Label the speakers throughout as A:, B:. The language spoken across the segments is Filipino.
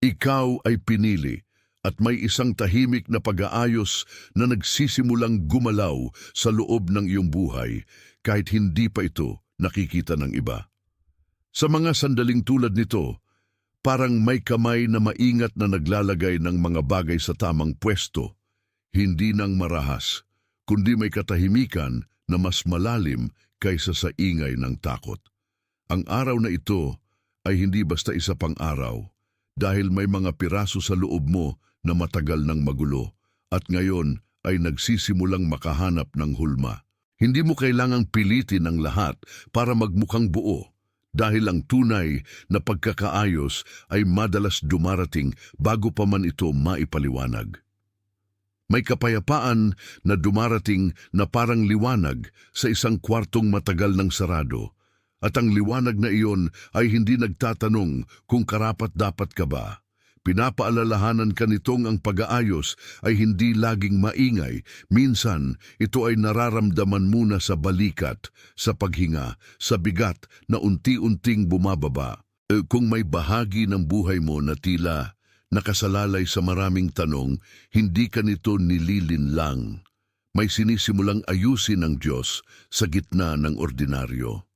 A: Ikaw ay pinili at may isang tahimik na pag-aayos na nagsisimulang gumalaw sa loob ng iyong buhay kahit hindi pa ito nakikita ng iba. Sa mga sandaling tulad nito, parang may kamay na maingat na naglalagay ng mga bagay sa tamang pwesto, hindi nang marahas, kundi may katahimikan na mas malalim kaysa sa ingay ng takot. Ang araw na ito ay hindi basta isa pang araw, dahil may mga piraso sa loob mo na matagal nang magulo at ngayon ay nagsisimulang makahanap ng hulma. Hindi mo kailangang pilitin ang lahat para magmukhang buo, dahil ang tunay na pagkakaayos ay madalas dumarating bago pa man ito maipaliwanag. May kapayapaan na dumarating na parang liwanag sa isang kwartong matagal ng sarado, at ang liwanag na iyon ay hindi nagtatanong kung karapat-dapat ka ba. Pinapaalalahanan ka nitong ang pag-aayos ay hindi laging maingay. Minsan, ito ay nararamdaman muna sa balikat, sa paghinga, sa bigat na unti-unting bumababa. Kung may bahagi ng buhay mo na tila nakasalalay sa maraming tanong, hindi ka nito nililinlang. May sinisimulang ayusin ng Diyos sa gitna ng ordinaryo.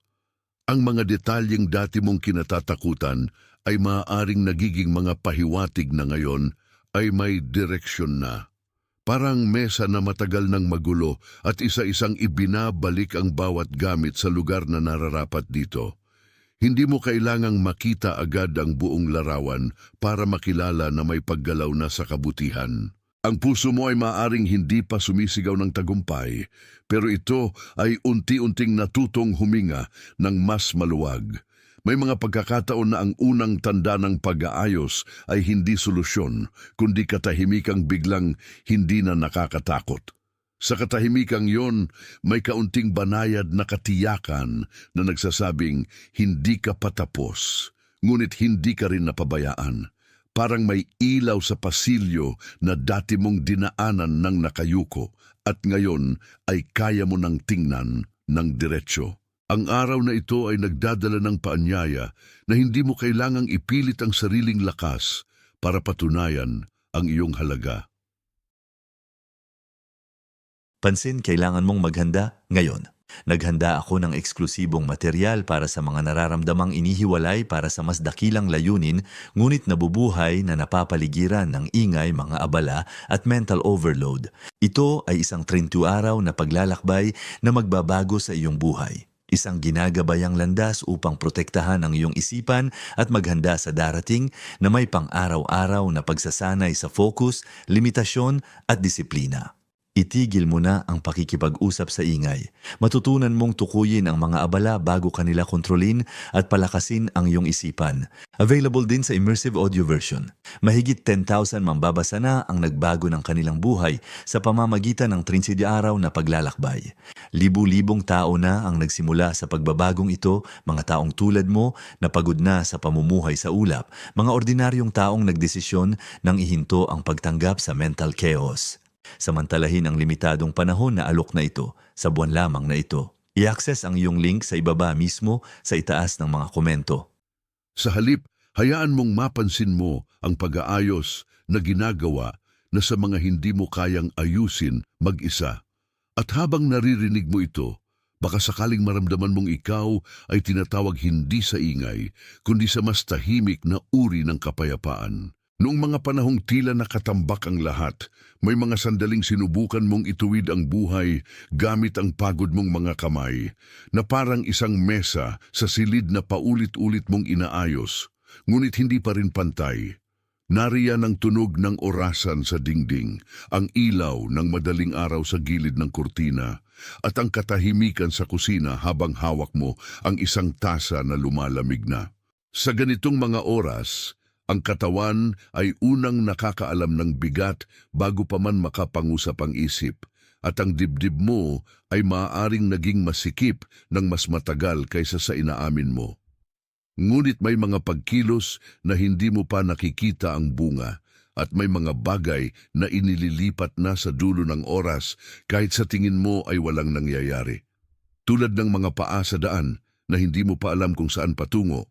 A: Ang mga detalyeng dati mong kinatatakutan ay maaaring nagiging mga pahiwatig na ngayon ay may direksyon na. Parang mesa na matagal nang magulo at isa-isang ibinabalik ang bawat gamit sa lugar na nararapat dito. Hindi mo kailangang makita agad ang buong larawan para makilala na may paggalaw na sa kabutihan. Ang puso mo ay maaaring hindi pa sumisigaw ng tagumpay, pero ito ay unti-unting natutong huminga ng mas maluwag. May mga pagkakataon na ang unang tanda ng pag-aayos ay hindi solusyon, kundi katahimikang biglang hindi na nakakatakot. Sa katahimikang yon, may kaunting banayad na katiyakan na nagsasabing hindi ka patapos, ngunit hindi ka rin napabayaan. Parang may ilaw sa pasilyo na dati mong dinaanan ng nakayuko at ngayon ay kaya mo nang tingnan ng diretsyo. Ang araw na ito ay nagdadala ng paanyaya na hindi mo kailangang ipilit ang sariling lakas para patunayan ang iyong halaga.
B: Pansin, kailangan mong maghanda ngayon. Naghanda ako ng eksklusibong material para sa mga nararamdamang inihiwalay para sa mas dakilang layunin, ngunit nabubuhay na napapaligiran ng ingay, mga abala at mental overload. Ito ay isang 30 araw na paglalakbay na magbabago sa iyong buhay. Isang ginagabayang landas upang protektahan ang iyong isipan at maghanda sa darating na may pang-araw-araw na pagsasanay sa focus, limitasyon at disiplina. Itigil mo na ang pakikipag-usap sa ingay. Matutunan mong tukuyin ang mga abala bago kanila kontrolin at palakasin ang iyong isipan. Available din sa immersive audio version. Mahigit 10,000 mambabasa na ang nagbago ng kanilang buhay sa pamamagitan ng 30 araw na paglalakbay. Libu-libong tao na ang nagsimula sa pagbabagong ito, mga taong tulad mo na pagod na sa pamumuhay sa ulap, mga ordinaryong taong nagdesisyon nang ihinto ang pagtanggap sa mental chaos. Samantalahin ang limitadong panahon na alok na ito sa buwan lamang na ito. I-access ang iyong link sa ibaba mismo sa itaas ng mga komento.
A: Sa halip, hayaan mong mapansin mo ang pag-aayos na ginagawa na sa mga hindi mo kayang ayusin mag-isa. At habang naririnig mo ito, baka sakaling maramdaman mong ikaw ay tinatawag hindi sa ingay, kundi sa mas tahimik na uri ng kapayapaan. Noong mga panahong tila nakatambak ang lahat, may mga sandaling sinubukan mong ituwid ang buhay gamit ang pagod mong mga kamay, na parang isang mesa sa silid na paulit-ulit mong inaayos, ngunit hindi pa rin pantay. Nariyan ang tunog ng orasan sa dingding, ang ilaw ng madaling araw sa gilid ng kurtina, at ang katahimikan sa kusina habang hawak mo ang isang tasa na lumalamig na. Sa ganitong mga oras, ang katawan ay unang nakakaalam ng bigat bago pa man makapangusap ang isip, at ang dibdib mo ay maaaring naging masikip ng mas matagal kaysa sa inaamin mo. Ngunit may mga pagkilos na hindi mo pa nakikita ang bunga, at may mga bagay na inililipat na sa dulo ng oras kahit sa tingin mo ay walang nangyayari. Tulad ng mga paa sa daan na hindi mo pa alam kung saan patungo,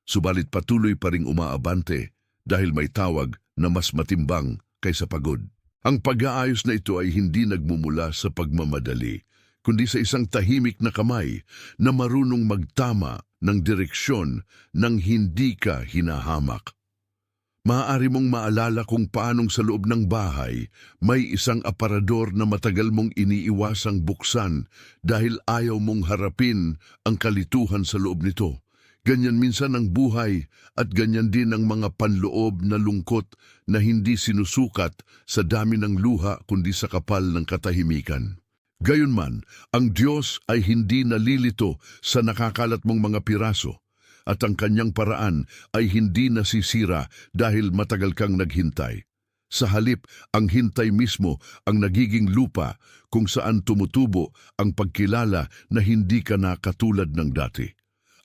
A: subalit patuloy pa ring umaabante dahil may tawag na mas matimbang kaysa pagod. Ang pag-aayos na ito ay hindi nagmumula sa pagmamadali, kundi sa isang tahimik na kamay na marunong magtama ng direksyon nang hindi ka hinahamak. Maaari mong maalala kung paanong sa loob ng bahay may isang aparador na matagal mong iniiwasang buksan dahil ayaw mong harapin ang kalituhan sa loob nito. Ganyan minsan ang buhay at ganyan din ang mga panloob na lungkot na hindi sinusukat sa dami ng luha kundi sa kapal ng katahimikan. Gayunman, ang Diyos ay hindi nalilito sa nakakalat mong mga piraso at ang kanyang paraan ay hindi nasisira dahil matagal kang naghintay. Sa halip, ang hintay mismo ang nagiging lupa kung saan tumutubo ang pagkilala na hindi ka na katulad ng dati.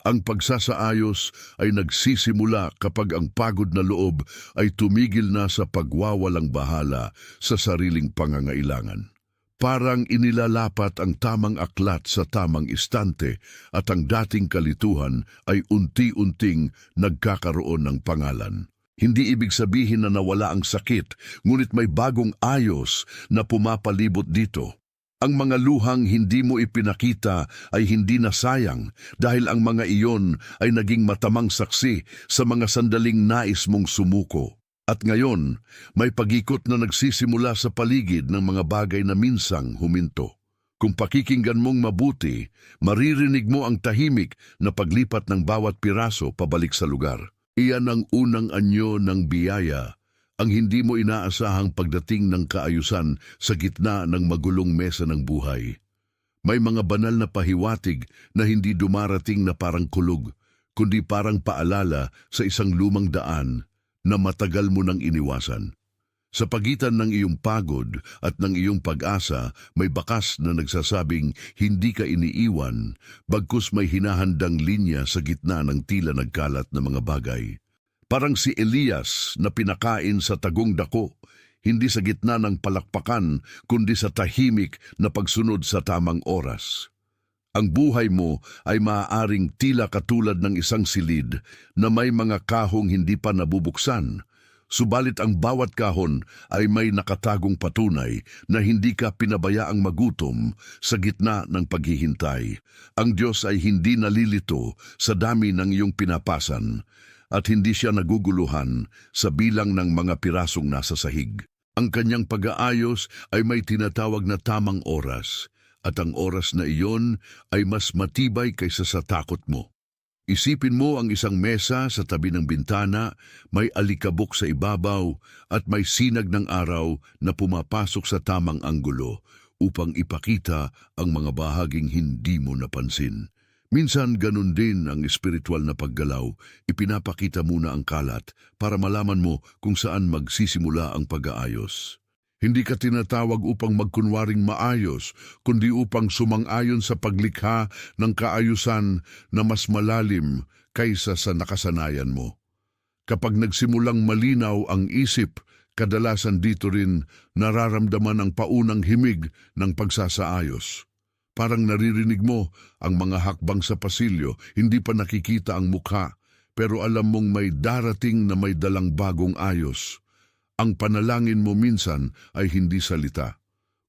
A: Ang pagsasaayos ay nagsisimula kapag ang pagod na loob ay tumigil na sa pagwawalang bahala sa sariling pangangailangan. Parang inilalapat ang tamang aklat sa tamang istante at ang dating kalituhan ay unti-unting nagkakaroon ng pangalan. Hindi ibig sabihin na nawala ang sakit, ngunit may bagong ayos na pumapalibot dito. Ang mga luhang hindi mo ipinakita ay hindi na sayang dahil ang mga iyon ay naging matamang saksi sa mga sandaling nais mong sumuko. At ngayon, may pag-ikot na nagsisimula sa paligid ng mga bagay na minsang huminto. Kung pakikinggan mong mabuti, maririnig mo ang tahimik na paglipat ng bawat piraso pabalik sa lugar. Iyan ang unang anyo ng biyaya, ang hindi mo inaasahang pagdating ng kaayusan sa gitna ng magulong mesa ng buhay. May mga banal na pahiwatig na hindi dumarating na parang kulog, kundi parang paalala sa isang lumang daan na matagal mo nang iniwasan. Sa pagitan ng iyong pagod at ng iyong pag-asa, may bakas na nagsasabing hindi ka iniiwan, bagkus may hinahandang linya sa gitna ng tila nagkalat na mga bagay. Parang si Elias na pinakain sa tagong dako, hindi sa gitna ng palakpakan, kundi sa tahimik na pagsunod sa tamang oras. Ang buhay mo ay maaaring tila katulad ng isang silid na may mga kahong hindi pa nabubuksan. Subalit ang bawat kahon ay may nakatagong patunay na hindi ka pinabayaang magutom sa gitna ng paghihintay. Ang Diyos ay hindi nalilito sa dami ng iyong pinapasan at hindi siya naguguluhan sa bilang ng mga pirasong nasa sahig. Ang kanyang pag-aayos ay may tinatawag na tamang oras. At ang oras na iyon ay mas matibay kaysa sa takot mo. Isipin mo ang isang mesa sa tabi ng bintana, may alikabok sa ibabaw at may sinag ng araw na pumapasok sa tamang anggulo upang ipakita ang mga bahaging hindi mo napansin. Minsan ganun din ang espiritual na paggalaw, ipinapakita muna ang kalat para malaman mo kung saan magsisimula ang pag-aayos. Hindi ka tinatawag upang magkunwaring maayos, kundi upang sumang-ayon sa paglikha ng kaayusan na mas malalim kaysa sa nakasanayan mo. Kapag nagsimulang malinaw ang isip, kadalasan dito rin nararamdaman ang paunang himig ng pagsasaayos. Parang naririnig mo ang mga hakbang sa pasilyo, hindi pa nakikita ang mukha, pero alam mong may darating na may dalang bagong ayos. Ang panalangin mo minsan ay hindi salita,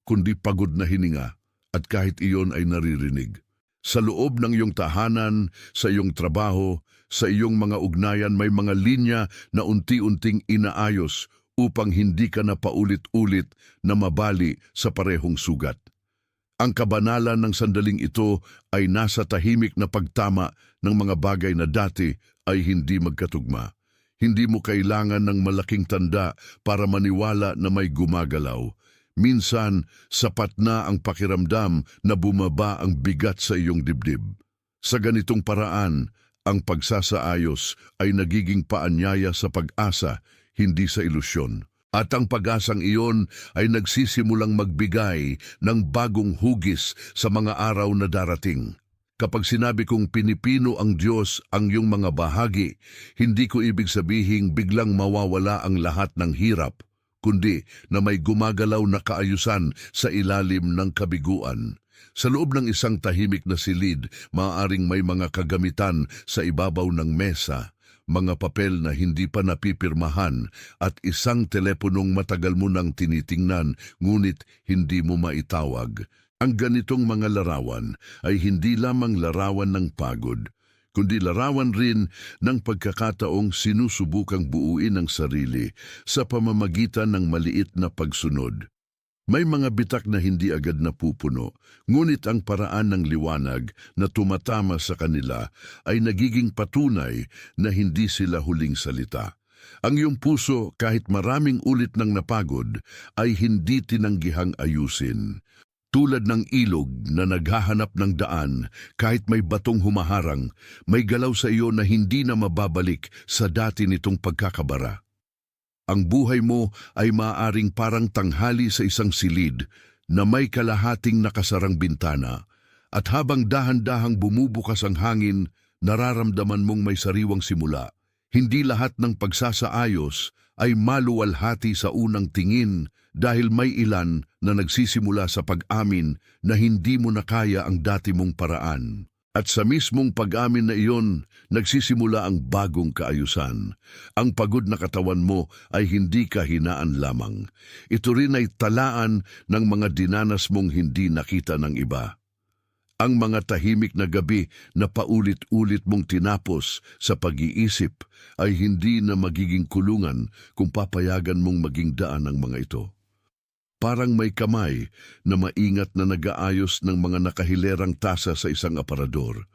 A: kundi pagod na hininga at kahit iyon ay naririnig. Sa loob ng iyong tahanan, sa iyong trabaho, sa iyong mga ugnayan may mga linya na unti-unting inaayos upang hindi ka na paulit-ulit na mabali sa parehong sugat. Ang kabanalan ng sandaling ito ay nasa tahimik na pagtama ng mga bagay na dati ay hindi magkatugma. Hindi mo kailangan ng malaking tanda para maniwala na may gumagalaw. Minsan, sapat na ang pakiramdam na bumaba ang bigat sa iyong dibdib. Sa ganitong paraan, ang pagsasaayos ay nagiging paanyaya sa pag-asa, hindi sa ilusyon. At ang pag-asang iyon ay nagsisimulang magbigay ng bagong hugis sa mga araw na darating. Kapag sinabi kong pinipino ang Diyos ang iyong mga bahagi, hindi ko ibig sabihing biglang mawawala ang lahat ng hirap, kundi na may gumagalaw na kaayusan sa ilalim ng kabiguan. Sa loob ng isang tahimik na silid, maaaring may mga kagamitan sa ibabaw ng mesa, mga papel na hindi pa napipirmahan at isang teleponong matagal mo nang tinitingnan ngunit hindi mo maitawag. Ang ganitong mga larawan ay hindi lamang larawan ng pagod, kundi larawan rin ng pagkakataong sinusubukang buuin ang sarili sa pamamagitan ng maliit na pagsunod. May mga bitak na hindi agad napupuno, ngunit ang paraan ng liwanag na tumatama sa kanila ay nagiging patunay na hindi sila huling salita. Ang iyong puso, kahit maraming ulit ng napagod, ay hindi tinanggihang ayusin. Tulad ng ilog na naghahanap ng daan, kahit may batong humaharang, may galaw sa iyo na hindi na mababalik sa dati nitong pagkakabara. Ang buhay mo ay maaaring parang tanghali sa isang silid na may kalahating nakasarang bintana, at habang dahan-dahang bumubukas ang hangin, nararamdaman mong may sariwang simula. Hindi lahat ng pagsasaayos ay maluwalhati sa unang tingin dahil may ilan na nagsisimula sa pag-amin na hindi mo na kaya ang dati mong paraan. At sa mismong pag-amin na iyon, nagsisimula ang bagong kaayusan. Ang pagod na katawan mo ay hindi kahinaan lamang. Ito rin ay talaan ng mga dinanas mong hindi nakita ng iba. Ang mga tahimik na gabi na paulit-ulit mong tinapos sa pag-iisip ay hindi na magiging kulungan kung papayagan mong maging daan ang mga ito. Parang may kamay na maingat na nag-aayos ng mga nakahilerang tasa sa isang aparador,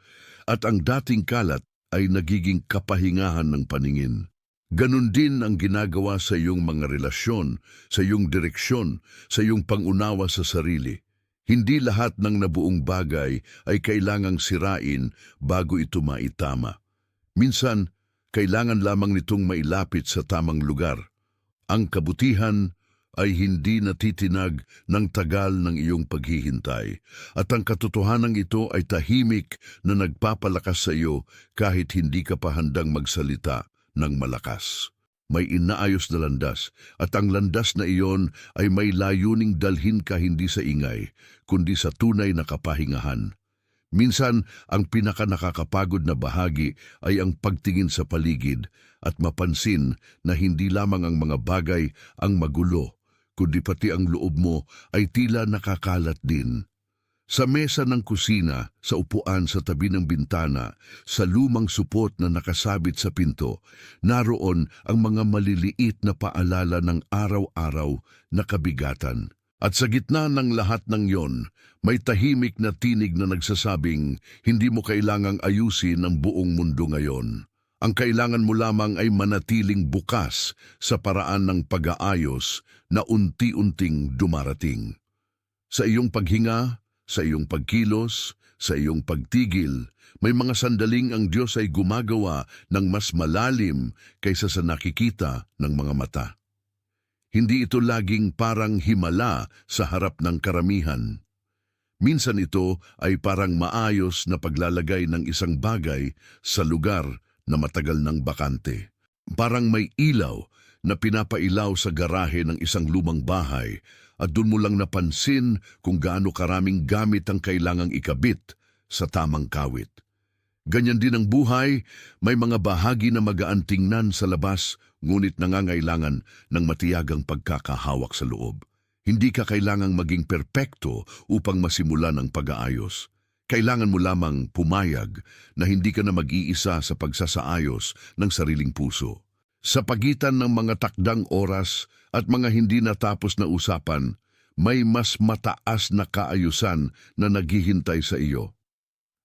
A: at ang dating kalat ay nagiging kapahingahan ng paningin. Ganon din ang ginagawa sa iyong mga relasyon, sa iyong direksyon, sa iyong pangunawa sa sarili. Hindi lahat ng nabuong bagay ay kailangang sirain bago ito maitama. Minsan, kailangan lamang nitong mailapit sa tamang lugar. Ang kabutihan ay hindi natitinag ng tagal ng iyong paghihintay, at ang katotohanan ito ay tahimik na nagpapalakas sa iyo kahit hindi ka pa handang magsalita ng malakas. May inaayos na landas, at ang landas na iyon ay may layuning dalhin ka hindi sa ingay, kundi sa tunay na kapahingahan. Minsan, ang pinakanakakapagod na bahagi ay ang pagtingin sa paligid at mapansin na hindi lamang ang mga bagay ang magulo, kundi pati ang loob mo ay tila nakakalat din. Sa mesa ng kusina, sa upuan sa tabi ng bintana, sa lumang supot na nakasabit sa pinto, naroon ang mga maliliit na paalala ng araw-araw na kabigatan. At sa gitna ng lahat ng yon, may tahimik na tinig na nagsasabing, hindi mo kailangang ayusin ang buong mundo ngayon. Ang kailangan mo lamang ay manatiling bukas sa paraan ng pag-aayos na unti-unting dumarating. Sa iyong paghinga, sa iyong pagkilos, sa iyong pagtigil, may mga sandaling ang Diyos ay gumagawa ng mas malalim kaysa sa nakikita ng mga mata. Hindi ito laging parang himala sa harap ng karamihan. Minsan ito ay parang maayos na paglalagay ng isang bagay sa lugar na matagal ng bakante. Parang may ilaw na pinapailaw sa garahe ng isang lumang bahay, at doon mo lang napansin kung gaano karaming gamit ang kailangang ikabit sa tamang kawit. Ganyan din ang buhay, may mga bahagi na magaan tingnan sa labas, ngunit nangangailangan ng matiyagang pagkakahawak sa loob. Hindi ka kailangang maging perpekto upang masimulan ang pag-aayos. Kailangan mo lamang pumayag na hindi ka na mag-iisa sa pagsasaayos ng sariling puso. Sa pagitan ng mga takdang oras at mga hindi natapos na usapan, may mas mataas na kaayusan na naghihintay sa iyo.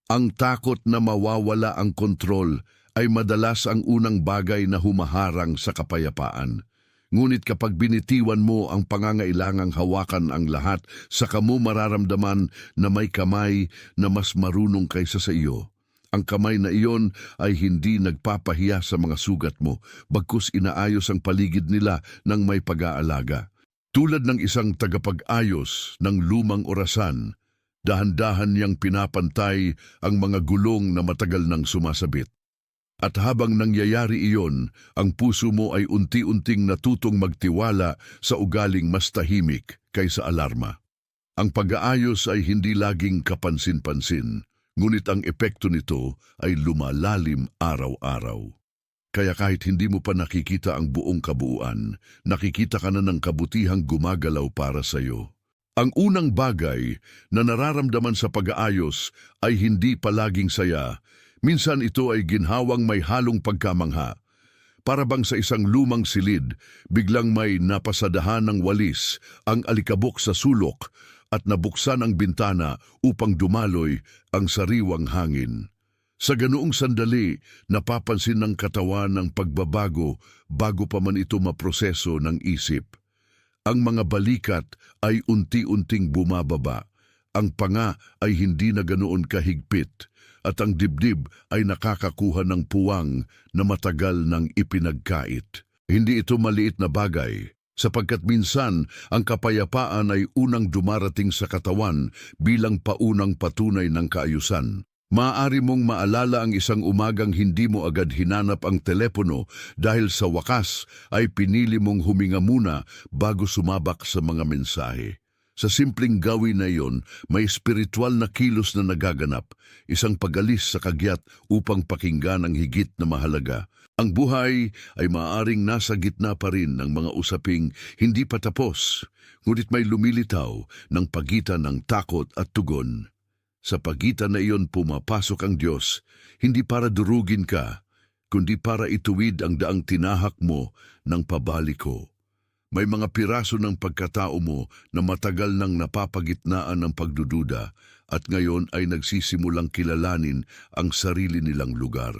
A: Ang takot na mawawala ang kontrol ay madalas ang unang bagay na humaharang sa kapayapaan. Ngunit kapag binitiwan mo ang pangangailangang hawakan ang lahat, saka mo mararamdaman na may kamay na mas marunong kaysa sa iyo. Ang kamay na iyon ay hindi nagpapahiya sa mga sugat mo, bagkus inaayos ang paligid nila ng may pag-aalaga. Tulad ng isang tagapag-ayos ng lumang orasan, dahan-dahan niyang pinapantay ang mga gulong na matagal nang sumasabit. At habang nangyayari iyon, ang puso mo ay unti-unting natutong magtiwala sa ugaling mas tahimik kaysa alarma. Ang pag-aayos ay hindi laging kapansin-pansin, ngunit ang epekto nito ay lumalalim araw-araw. Kaya kahit hindi mo pa nakikita ang buong kabuuan, nakikita ka na ng kabutihang gumagalaw para sa iyo. Ang unang bagay na nararamdaman sa pag-aayos ay hindi palaging saya. Minsan ito ay ginhawang may halong pagkamangha. Para bang sa isang lumang silid, biglang may napasadahan ng walis ang alikabok sa sulok at nabuksan ang bintana upang dumaloy ang sariwang hangin. Sa ganoong sandali, napapansin ng katawan ng pagbabago bago pa man ito maproseso ng isip. Ang mga balikat ay unti-unting bumababa, ang panga ay hindi na ganoon kahigpit, at ang dibdib ay nakakakuha ng puwang na matagal nang ipinagkait. Hindi ito maliit na bagay, sapagkat minsan ang kapayapaan ay unang dumarating sa katawan bilang paunang patunay ng kaayusan. Maaari mong maalala ang isang umagang hindi mo agad hinanap ang telepono dahil sa wakas ay pinili mong huminga muna bago sumabak sa mga mensahe. Sa simpleng gawin na iyon, may espiritual na kilos na nagaganap, isang pagalis sa kagyat upang pakinggan ang higit na mahalaga. Ang buhay ay maaaring nasa gitna pa rin ng mga usaping hindi pa tapos, ngunit may lumilitaw ng pagitan ng takot at tugon. Sa pagitan na iyon pumapasok ang Diyos, hindi para durugin ka, kundi para ituwid ang daang tinahak mo ng pabaliko. May mga piraso ng pagkatao mo na matagal nang napapagitnaan ng pagdududa at ngayon ay nagsisimulang kilalanin ang sarili nilang lugar.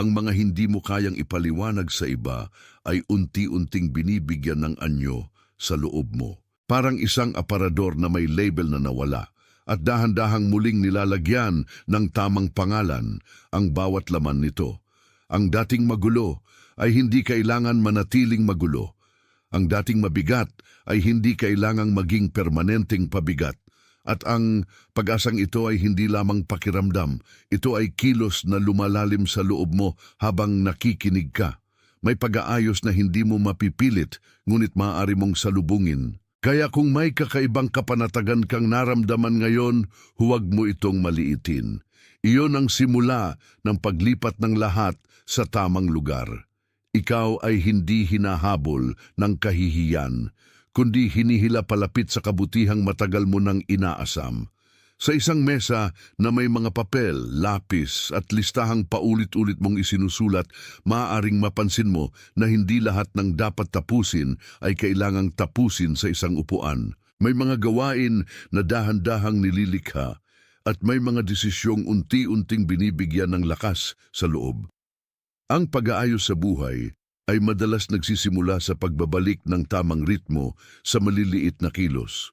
A: Ang mga hindi mo kayang ipaliwanag sa iba ay unti-unting binibigyan ng anyo sa loob mo. Parang isang aparador na may label na nawala. At dahan-dahang muling nilalagyan ng tamang pangalan ang bawat laman nito. Ang dating magulo ay hindi kailangan manatiling magulo. Ang dating mabigat ay hindi kailangang maging permanenteng pabigat. At ang pag-asang ito ay hindi lamang pakiramdam, ito ay kilos na lumalalim sa loob mo habang nakikinig ka. May pag-aayos na hindi mo mapipilit, ngunit maaari mong salubungin. Kaya kung may kakaibang kapanatagan kang naramdaman ngayon, huwag mo itong maliitin. Iyon ang simula ng paglipat ng lahat sa tamang lugar. Ikaw ay hindi hinahabol ng kahihiyan, kundi hinihila palapit sa kabutihang matagal mo nang inaasam. Sa isang mesa na may mga papel, lapis at listahang paulit-ulit mong isinusulat, maaaring mapansin mo na hindi lahat ng dapat tapusin ay kailangang tapusin sa isang upuan. May mga gawain na dahan-dahang nililikha at may mga desisyong unti-unting binibigyan ng lakas sa loob. Ang pag-aayos sa buhay ay madalas nagsisimula sa pagbabalik ng tamang ritmo sa maliliit na kilos.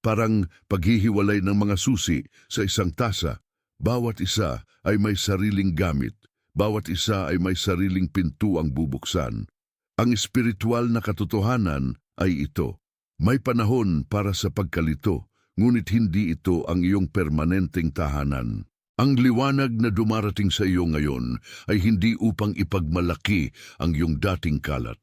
A: Parang paghihiwalay ng mga susi sa isang tasa, bawat isa ay may sariling gamit, bawat isa ay may sariling pintuang bubuksan. Ang espiritual na katotohanan ay ito. May panahon para sa pagkalito, ngunit hindi ito ang iyong permanenteng tahanan. Ang liwanag na dumarating sa iyo ngayon ay hindi upang ipagmalaki ang iyong dating kalat,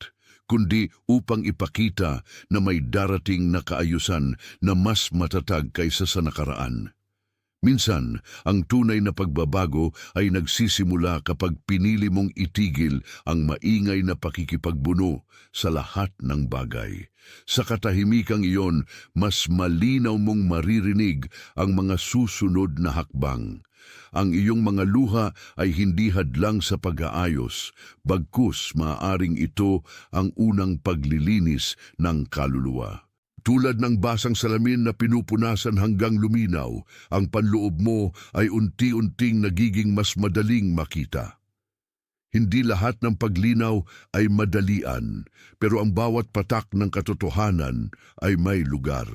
A: kundi upang ipakita na may darating na kaayusan na mas matatag kaysa sa nakaraan. Minsan, ang tunay na pagbabago ay nagsisimula kapag pinili mong itigil ang maingay na pakikipagbuno sa lahat ng bagay. Sa katahimikang iyon, mas malinaw mong maririnig ang mga susunod na hakbang. Ang iyong mga luha ay hindi hadlang sa pag-aayos, bagkus maaaring ito ang unang paglilinis ng kaluluwa. Tulad ng basang salamin na pinupunasan hanggang luminaw, ang panloob mo ay unti-unting nagiging mas madaling makita. Hindi lahat ng paglinaw ay madalian, pero ang bawat patak ng katotohanan ay may lugar.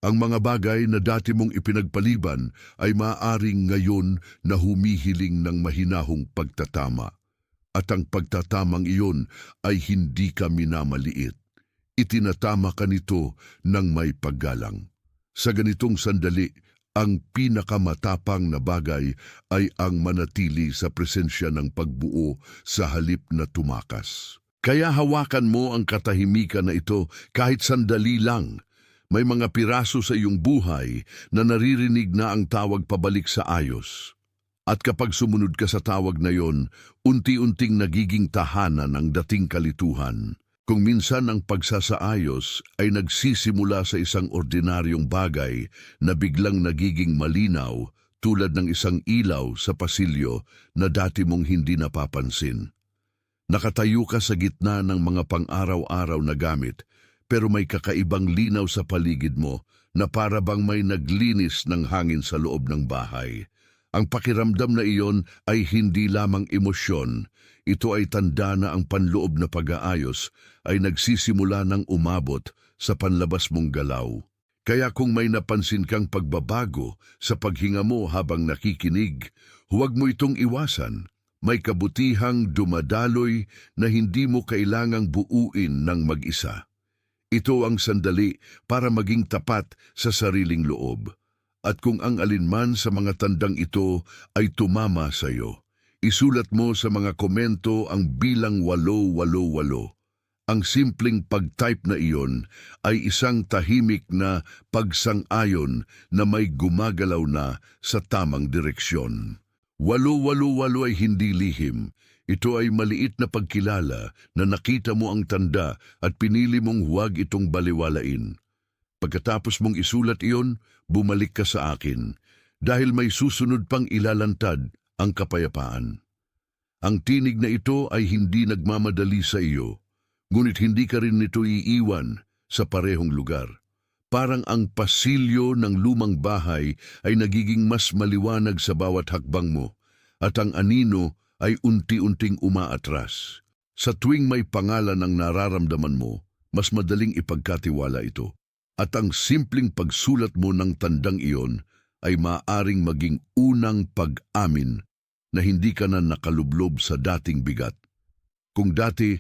A: Ang mga bagay na dati mong ipinagpaliban ay maaaring ngayon na humihiling ng mahinahong pagtatama. At ang pagtatamang iyon ay hindi ka minamaliit. Itinatama ka nito ng may paggalang. Sa ganitong sandali, ang pinakamatapang na bagay ay ang manatili sa presensya ng pagbuo sa halip na tumakas. Kaya hawakan mo ang katahimikan na ito kahit sandali lang. May mga piraso sa iyong buhay na naririnig na ang tawag pabalik sa ayos. At kapag sumunod ka sa tawag na yon, unti-unting nagiging tahanan ang dating kalituhan. Kung minsan ang pagsasaayos ay nagsisimula sa isang ordinaryong bagay na biglang nagiging malinaw tulad ng isang ilaw sa pasilyo na dati mong hindi napapansin. Nakatayo ka sa gitna ng mga pang-araw-araw na gamit pero may kakaibang linaw sa paligid mo na para bang may naglinis ng hangin sa loob ng bahay. Ang pakiramdam na iyon ay hindi lamang emosyon, ito ay tanda na ang panloob na pag-aayos ay nagsisimula ng umabot sa panlabas mong galaw. Kaya kung may napansin kang pagbabago sa paghinga mo habang nakikinig, huwag mo itong iwasan. May kabutihang dumadaloy na hindi mo kailangang buuin ng mag-isa. Ito ang sandali para maging tapat sa sariling loob. At kung ang alinman sa mga tandang ito ay tumama sa iyo, isulat mo sa mga komento ang bilang 888. Ang simpleng pag-type na iyon ay isang tahimik na pagsang-ayon na may gumagalaw na sa tamang direksyon. 888 ay hindi lihim. Ito ay maliit na pagkilala na nakita mo ang tanda at pinili mong huwag itong baliwalain. Pagkatapos mong isulat iyon, bumalik ka sa akin dahil may susunod pang ilalantad ang kapayapaan. Ang tinig na ito ay hindi nagmamadali sa iyo, ngunit hindi ka rin nito iiwan sa parehong lugar. Parang ang pasilyo ng lumang bahay ay nagiging mas maliwanag sa bawat hakbang mo at ang anino ay unti-unting umaatras. Sa tuwing may pangalan ang nararamdaman mo, mas madaling ipagkatiwala ito. At ang simpleng pagsulat mo ng tandang iyon ay maaaring maging unang pag-amin na hindi ka na nakalublob sa dating bigat. Kung dati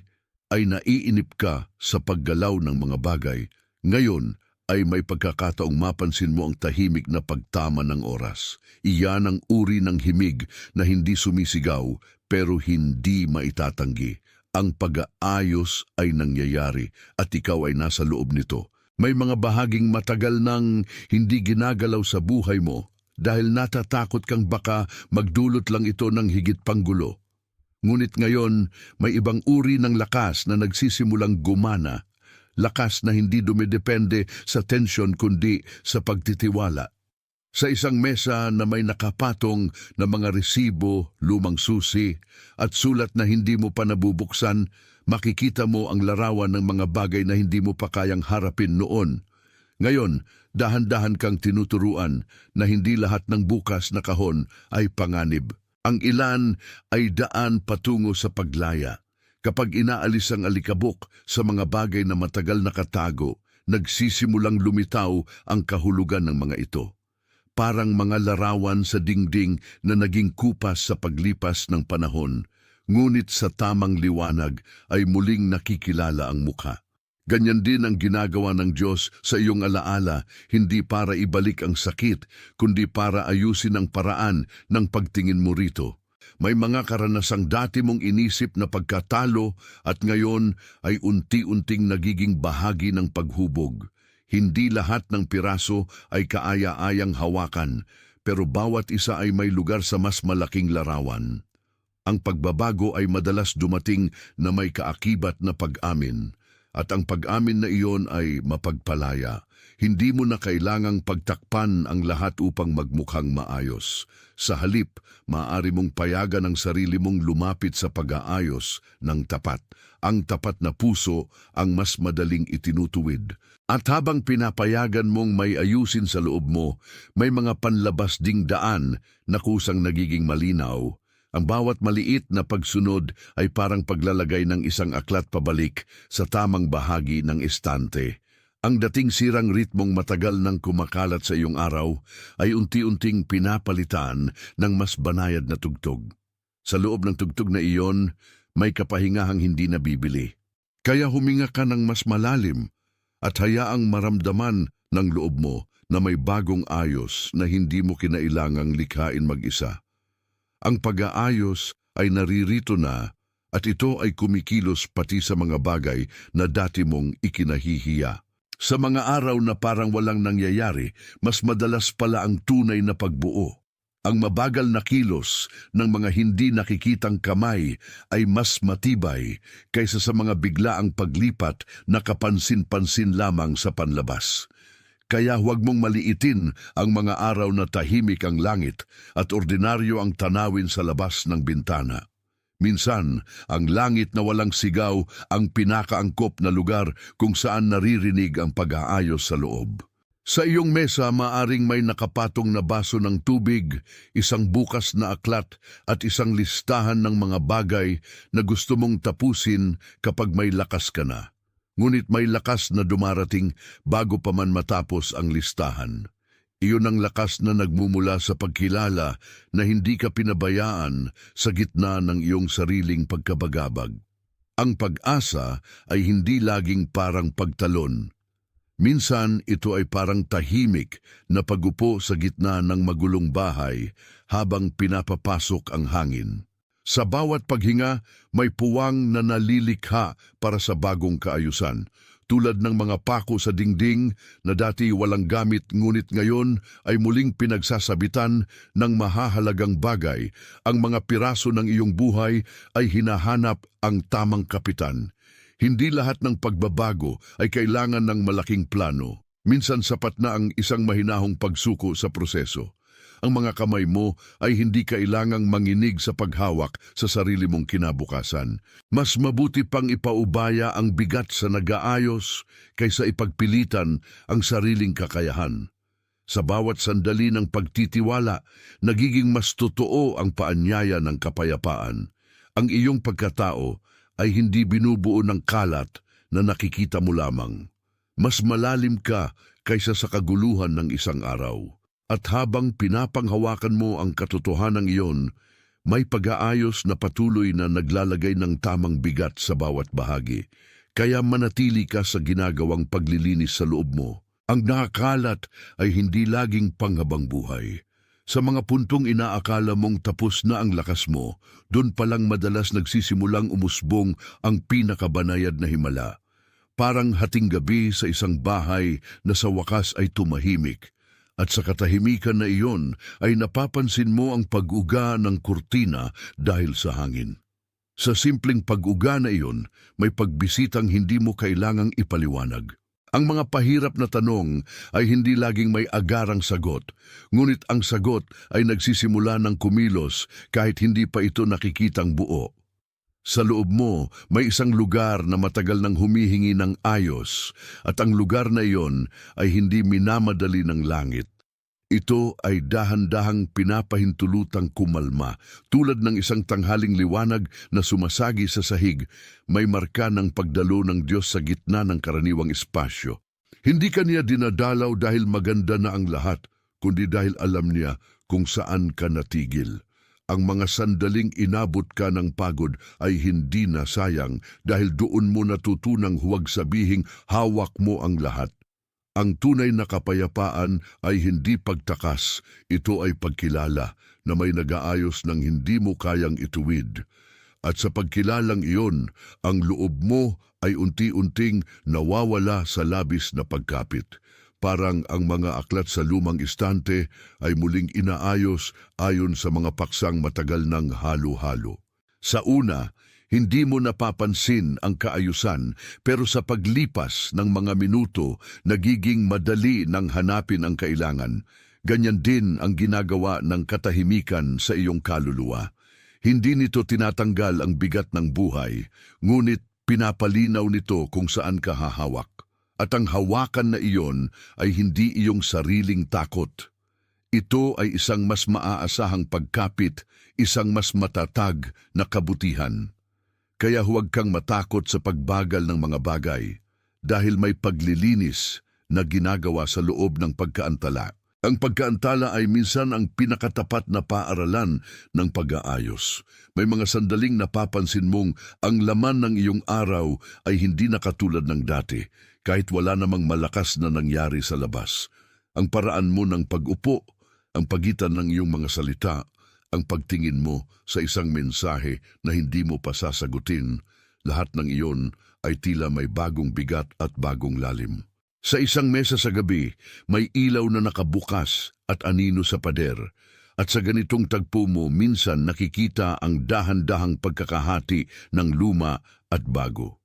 A: ay naiinip ka sa paggalaw ng mga bagay, ngayon ay may pagkakataong mapansin mo ang tahimik na pagtama ng oras. Iyan ang uri ng himig na hindi sumisigaw pero hindi maitatanggi. Ang pag-aayos ay nangyayari at ikaw ay nasa loob nito. May mga bahaging matagal nang hindi ginagalaw sa buhay mo dahil natatakot kang baka magdulot lang ito ng higit pang gulo. Ngunit ngayon, may ibang uri ng lakas na nagsisimulang gumana, lakas na hindi dumidepende sa tensyon kundi sa pagtitiwala. Sa isang mesa na may nakapatong na mga resibo, lumang susi at sulat na hindi mo pa nabubuksan, makikita mo ang larawan ng mga bagay na hindi mo pa kayang harapin noon. Ngayon, dahan-dahan kang tinuturuan na hindi lahat ng bukas na kahon ay panganib. Ang ilan ay daan patungo sa paglaya. Kapag inaalis ang alikabok sa mga bagay na matagal nakatago, nagsisimulang lumitaw ang kahulugan ng mga ito. Parang mga larawan sa dingding na naging kupas sa paglipas ng panahon, ngunit sa tamang liwanag ay muling nakikilala ang mukha. Ganyan din ang ginagawa ng Diyos sa iyong alaala, hindi para ibalik ang sakit, kundi para ayusin ang paraan ng pagtingin mo rito. May mga karanasang dati mong inisip na pagkatalo at ngayon ay unti-unting nagiging bahagi ng paghubog. Hindi lahat ng piraso ay kaaya-ayang hawakan, pero bawat isa ay may lugar sa mas malaking larawan. Ang pagbabago ay madalas dumating na may kaakibat na pag-amin, at ang pag-amin na iyon ay mapagpalaya. Hindi mo na kailangang pagtakpan ang lahat upang magmukhang maayos. Sa halip, maaari mong payagan ang sarili mong lumapit sa pag-aayos ng tapat. Ang tapat na puso ang mas madaling itinutuwid. At habang pinapayagan mong may ayusin sa loob mo, may mga panlabas ding daan na kusang nagiging malinaw. Ang bawat maliit na pagsunod ay parang paglalagay ng isang aklat pabalik sa tamang bahagi ng estante. Ang dating sirang ritmong matagal nang kumakalat sa iyong araw ay unti-unting pinapalitan ng mas banayad na tugtog. Sa loob ng tugtog na iyon, may kapahingahang hindi nabibili. Kaya huminga ka ng mas malalim at hayaang maramdaman ng loob mo na may bagong ayos na hindi mo kinailangang likhain mag-isa. Ang pag-aayos ay naririto na at ito ay kumikilos pati sa mga bagay na dati mong ikinahihiya. Sa mga araw na parang walang nangyayari, mas madalas pala ang tunay na pagbuo. Ang mabagal na kilos ng mga hindi nakikitang kamay ay mas matibay kaysa sa mga biglaang paglipat na kapansin-pansin lamang sa panlabas. Kaya huwag mong maliitin ang mga araw na tahimik ang langit at ordinaryo ang tanawin sa labas ng bintana. Minsan, ang langit na walang sigaw ang pinakaangkop na lugar kung saan naririnig ang pag-aayos sa loob. Sa iyong mesa, maaring may nakapatong na baso ng tubig, isang bukas na aklat at isang listahan ng mga bagay na gusto mong tapusin kapag may lakas ka na. Ngunit may lakas na dumarating bago pa man matapos ang listahan. Iyon ang lakas na nagmumula sa pagkilala na hindi ka pinabayaan sa gitna ng iyong sariling pagkabagabag. Ang pag-asa ay hindi laging parang pagtalon. Minsan ito ay parang tahimik na pagupo sa gitna ng magulong bahay habang pinapapasok ang hangin. Sa bawat paghinga, may puwang na nalilikha para sa bagong kaayusan, tulad ng mga pako sa dingding na dati walang gamit ngunit ngayon ay muling pinagsasabitan ng mahahalagang bagay. Ang mga piraso ng iyong buhay ay hinahanap ang tamang kapitan. Hindi lahat ng pagbabago ay kailangan ng malaking plano. Minsan sapat na ang isang mahinahong pagsuko sa proseso. Ang mga kamay mo ay hindi kailangang manginig sa paghawak sa sarili mong kinabukasan. Mas mabuti pang ipaubaya ang bigat sa nag-aayos kaysa ipagpilitan ang sariling kakayahan. Sa bawat sandali ng pagtitiwala, nagiging mas totoo ang paanyaya ng kapayapaan. Ang iyong pagkatao ay hindi binubuo ng kalat na nakikita mo lamang. Mas malalim ka kaysa sa kaguluhan ng isang araw. At habang pinapanghawakan mo ang katotohanan iyon, may pag-aayos na patuloy na naglalagay ng tamang bigat sa bawat bahagi. Kaya manatili ka sa ginagawang paglilinis sa loob mo. Ang nakakalat ay hindi laging panghabang buhay. Sa mga puntong inaakala mong tapos na ang lakas mo, doon palang madalas nagsisimulang umusbong ang pinakabanayad na himala. Parang hating gabi sa isang bahay na sa wakas ay tumahimik. At sa katahimikan na iyon ay napapansin mo ang pag-uga ng kurtina dahil sa hangin. Sa simpleng pag-uga na iyon, may pagbisitang hindi mo kailangang ipaliwanag. Ang mga pahirap na tanong ay hindi laging may agarang sagot, ngunit ang sagot ay nagsisimula ng kumilos kahit hindi pa ito nakikitang buo. Sa loob mo, may isang lugar na matagal nang humihingi ng ayos at ang lugar na iyon ay hindi minamadali ng langit. Ito ay dahan-dahang pinapahintulutang kumalma, tulad ng isang tanghaling liwanag na sumasagi sa sahig, may marka ng pagdalo ng Diyos sa gitna ng karaniwang espasyo. Hindi kaniya dinadalaw dahil maganda na ang lahat, kundi dahil alam niya kung saan ka natigil. Ang mga sandaling inabot ka ng pagod ay hindi na sayang dahil doon mo natutunang huwag sabihing hawak mo ang lahat. Ang tunay na kapayapaan ay hindi pagtakas, ito ay pagkilala na may nag-aayos ng hindi mo kayang ituwid. At sa pagkilalang iyon, ang loob mo ay unti-unting nawawala sa labis na pagkapit. Parang ang mga aklat sa lumang istante ay muling inaayos ayon sa mga paksang matagal ng halo-halo. Sa una, hindi mo napapansin ang kaayusan, pero sa paglipas ng mga minuto, nagiging madali nang hanapin ang kailangan. Ganyan din ang ginagawa ng katahimikan sa iyong kaluluwa. Hindi nito tinatanggal ang bigat ng buhay, ngunit pinapalinaw nito kung saan ka hahawak. At ang hawakan na iyon ay hindi iyong sariling takot. Ito ay isang mas maaasahang pagkapit, isang mas matatag na kabutihan. Kaya huwag kang matakot sa pagbagal ng mga bagay dahil may paglilinis na ginagawa sa loob ng pagkaantala. Ang pagkaantala ay minsan ang pinakatapat na paaralan ng pag-aayos. May mga sandaling napapansin mong ang laman ng iyong araw ay hindi na katulad ng dati, kahit wala namang malakas na nangyari sa labas. Ang paraan mo ng pag-upo, ang pagitan ng iyong mga salita, ang pagtingin mo sa isang mensahe na hindi mo pa sasagutin, lahat ng iyon ay tila may bagong bigat at bagong lalim. Sa isang mesa sa gabi, may ilaw na nakabukas at anino sa pader. At sa ganitong tagpo mo, minsan nakikita ang dahan-dahang pagkakahati ng luma at bago.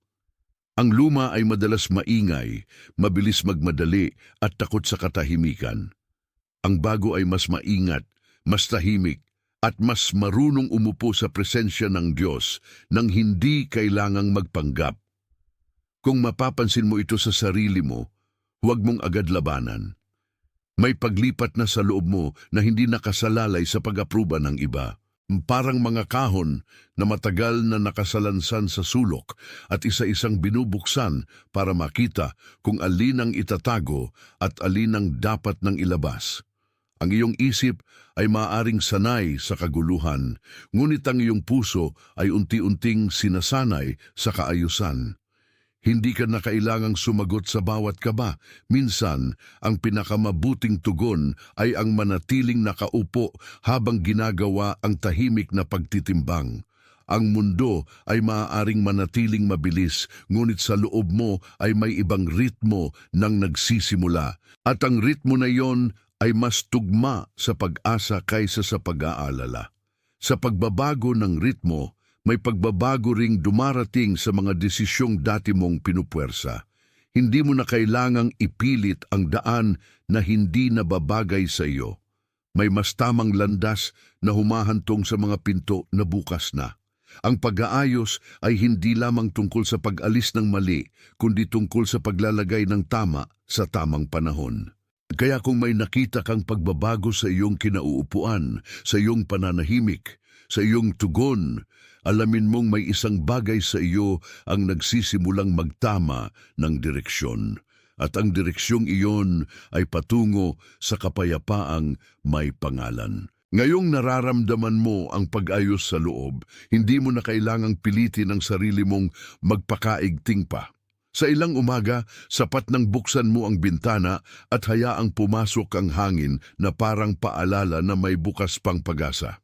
A: Ang luma ay madalas maingay, mabilis magmadali at takot sa katahimikan. Ang bago ay mas maingat, mas tahimik, at mas marunong umupo sa presensya ng Diyos nang hindi kailangang magpanggap. Kung mapapansin mo ito sa sarili mo, huwag mong agad labanan. May paglipat na sa loob mo na hindi nakasalalay sa pag-apruba ng iba. Parang mga kahon na matagal na nakasalansan sa sulok at isa-isang binubuksan para makita kung alin ang itatago at alin ang dapat nang ilabas. Ang iyong isip ay maaaring sanay sa kaguluhan, ngunit ang iyong puso ay unti-unting sinasanay sa kaayusan. Hindi ka na kailangang sumagot sa bawat kaba. Minsan, ang pinakamabuting tugon ay ang manatiling nakaupo habang ginagawa ang tahimik na pagtitimbang. Ang mundo ay maaaring manatiling mabilis, ngunit sa loob mo ay may ibang ritmo nang nagsisimula. At ang ritmo na iyon ay mas tugma sa pag-asa kaysa sa pag-aalala. Sa pagbabago ng ritmo, may pagbabago ring dumarating sa mga desisyong dati mong pinupuwersa. Hindi mo na kailangang ipilit ang daan na hindi nababagay sa iyo. May mas tamang landas na humahantong sa mga pinto na bukas na. Ang pag-aayos ay hindi lamang tungkol sa pag-alis ng mali, kundi tungkol sa paglalagay ng tama sa tamang panahon. Kaya kung may nakita kang pagbabago sa iyong kinauupuan, sa iyong pananahimik, sa iyong tugon, alamin mong may isang bagay sa iyo ang nagsisimulang magtama ng direksyon. At ang direksyong iyon ay patungo sa kapayapaang may pangalan. Ngayong nararamdaman mo ang pag-ayos sa loob, hindi mo na kailangang pilitin ang sarili mong magpakaigting pa. Sa ilang umaga, sapat nang buksan mo ang bintana at hayaang pumasok ang hangin na parang paalala na may bukas pang pag-asa.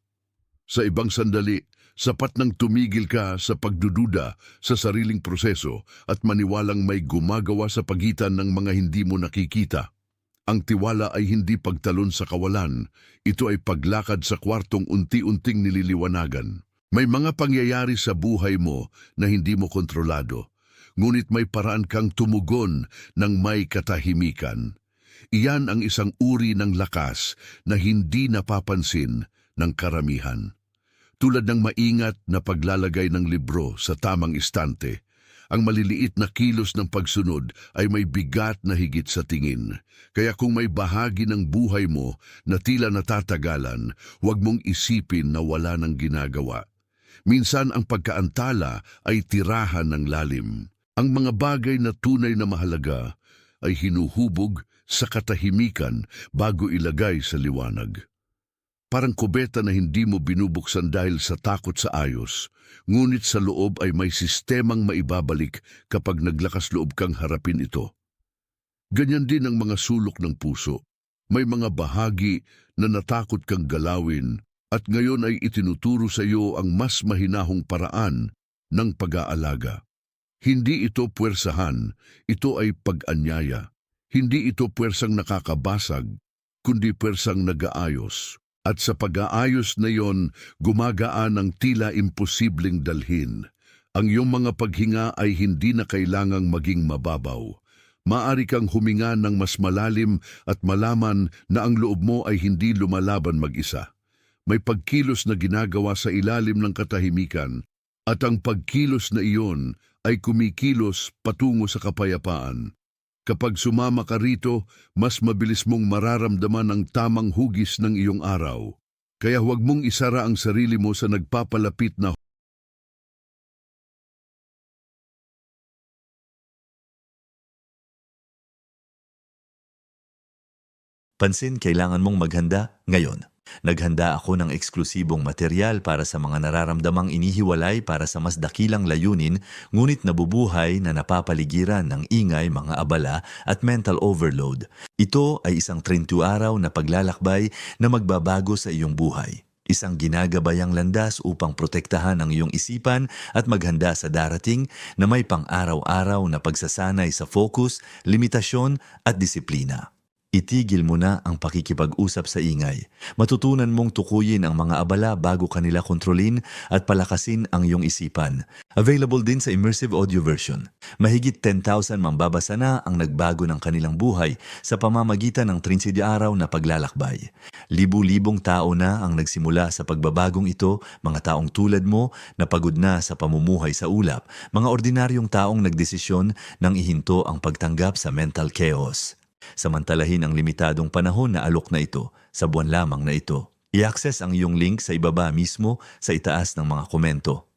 A: Sa ibang sandali, sapat nang tumigil ka sa pagdududa sa sariling proseso at maniwalang may gumagawa sa pagitan ng mga hindi mo nakikita. Ang tiwala ay hindi pagtalon sa kawalan, ito ay paglakad sa kwartong unti-unting nililiwanagan. May mga pangyayari sa buhay mo na hindi mo kontrolado, ngunit may paraan kang tumugon ng may katahimikan. Iyan ang isang uri ng lakas na hindi napapansin ng karamihan. Tulad ng maingat na paglalagay ng libro sa tamang istante, ang maliliit na kilos ng pagsunod ay may bigat na higit sa tingin. Kaya kung may bahagi ng buhay mo na tila natatagalan, huwag mong isipin na wala ng ginagawa. Minsan ang pagkaantala ay tirahan ng lalim. Ang mga bagay na tunay na mahalaga ay hinuhubog sa katahimikan bago ilagay sa liwanag. Parang kubeta na hindi mo binubuksan dahil sa takot sa ayos, ngunit sa loob ay may sistemang maibabalik kapag naglakas loob kang harapin ito. Ganyan din ang mga sulok ng puso. May mga bahagi na natakot kang galawin at ngayon ay itinuturo sa iyo ang mas mahinahong paraan ng pag-aalaga. Hindi ito puwersahan, ito ay pag-anyaya. Hindi ito puwersang nakakabasag, kundi puwersang nag-aayos. At sa pag-aayos na iyon, gumagaan ang tila imposibleng dalhin. Ang iyong mga paghinga ay hindi na kailangang maging mababaw. Maari kang huminga ng mas malalim at malaman na ang loob mo ay hindi lumalaban mag-isa. May pagkilos na ginagawa sa ilalim ng katahimikan, at ang pagkilos na iyon ay kumikilos patungo sa kapayapaan. Kapag sumama ka rito, mas mabilis mong mararamdaman ang tamang hugis ng iyong araw. Kaya huwag mong isara ang sarili mo sa nagpapalapit na
B: Pansin, kailangan mong maghanda ngayon. Naghanda ako ng eksklusibong material para sa mga nararamdamang inihiwalay para sa mas dakilang layunin, ngunit nabubuhay na napapaligiran ng ingay, mga abala at mental overload. Ito ay isang 30 araw na paglalakbay na magbabago sa iyong buhay. Isang ginagabayang landas upang protektahan ang iyong isipan at maghanda sa darating na may pang-araw-araw na pagsasanay sa focus, limitasyon at disiplina. Itigil mo na ang pakikipag-usap sa ingay. Matutunan mong tukuyin ang mga abala bago kanila kontrolin at palakasin ang iyong isipan. Available din sa immersive audio version. Mahigit 10,000 mambabasa na ang nagbago ng kanilang buhay sa pamamagitan ng 30 araw na paglalakbay. Libu-libong tao na ang nagsimula sa pagbabagong ito, mga taong tulad mo na pagod na sa pamumuhay sa ulap, mga ordinaryong taong nagdesisyon nang ihinto ang pagtanggap sa mental chaos. Samantalahin ang limitadong panahon na alok na ito sa buwan lamang na ito. I-access ang iyong link sa ibaba mismo sa itaas ng mga komento.